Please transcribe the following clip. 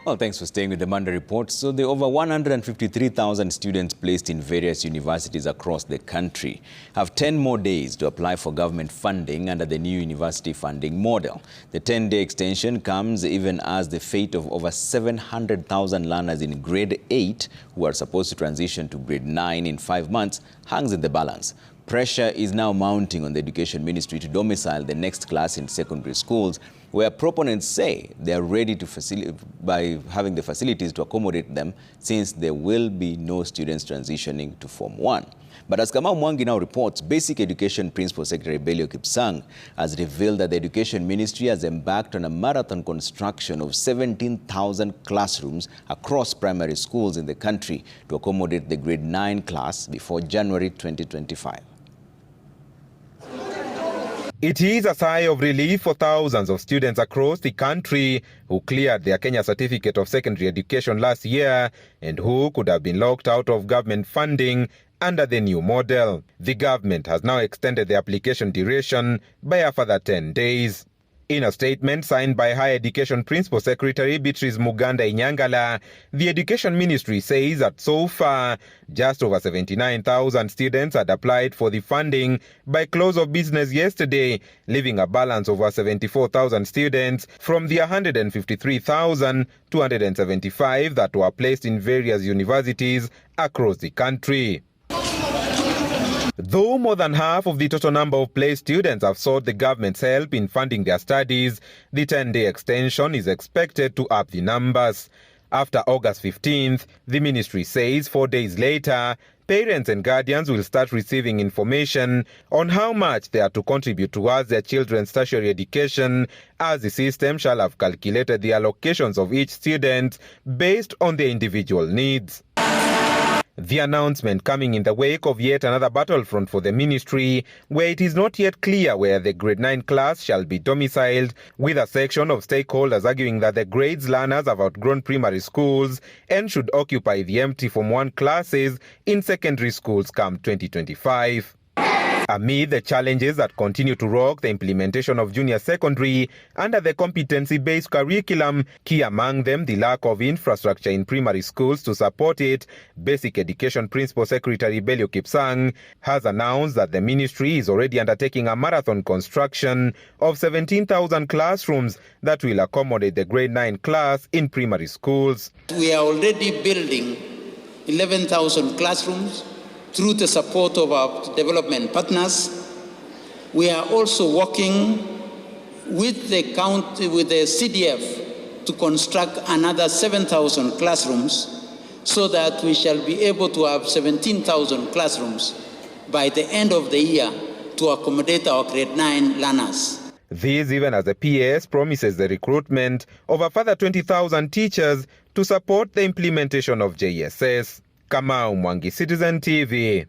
Well, thanks for staying with the Monday Report. So the over 153,000 students placed in various universities across the country have 10 more days to apply for government funding under the new university funding model. The 10-day extension comes even as the fate of over 700,000 learners in grade 8 who are supposed to transition to grade 9 in 5 months hangs in the balance. Pressure is now mounting on the Education Ministry to domicile the next class in secondary schools, where proponents say they are ready to by having the facilities to accommodate them, since there will be no students transitioning to Form 1. But as Kamau Mwangi now reports, Basic Education Principal Secretary Belio Kipsang has revealed that the Education Ministry has embarked on a marathon construction of 17,000 classrooms across primary schools in the country to accommodate the grade 9 class before January 2025. It is a sigh of relief for thousands of students across the country who cleared their Kenya Certificate of Secondary Education last year and who could have been locked out of government funding under the new model. The government has now extended the application duration by a further 10 days. In a statement signed by Higher Education Principal Secretary Beatrice Muganda Inyangala, the Education Ministry says that so far, just over 79,000 students had applied for the funding by close of business yesterday, leaving a balance of over 74,000 students from the 153,275 that were placed in various universities across the country. Though more than half of the total number of placed students have sought the government's help in funding their studies, the 10-day extension is expected to up the numbers. After August 15th, the ministry says 4 days later, parents and guardians will start receiving information on how much they are to contribute towards their children's tertiary education, as the system shall have calculated the allocations of each student based on their individual needs. The announcement coming in the wake of yet another battlefront for the ministry, where it is not yet clear where the grade 9 class shall be domiciled, with a section of stakeholders arguing that the grades learners have outgrown primary schools and should occupy the empty Form 1 classes in secondary schools come 2025. Amid the challenges that continue to rock the implementation of junior secondary under the competency-based curriculum, key among them the lack of infrastructure in primary schools to support it, Basic Education Principal Secretary Belio Kipsang has announced that the ministry is already undertaking a marathon construction of 17,000 classrooms that will accommodate the grade 9 class in primary schools. We are already building 11,000 classrooms through the support of our development partners. We are also working with the CDF to construct another 7,000 classrooms so that we shall be able to have 17,000 classrooms by the end of the year to accommodate our grade 9 learners. This even as the PS promises the recruitment of a further 20,000 teachers to support the implementation of JSS. Kamau Mwangi, Citizen TV.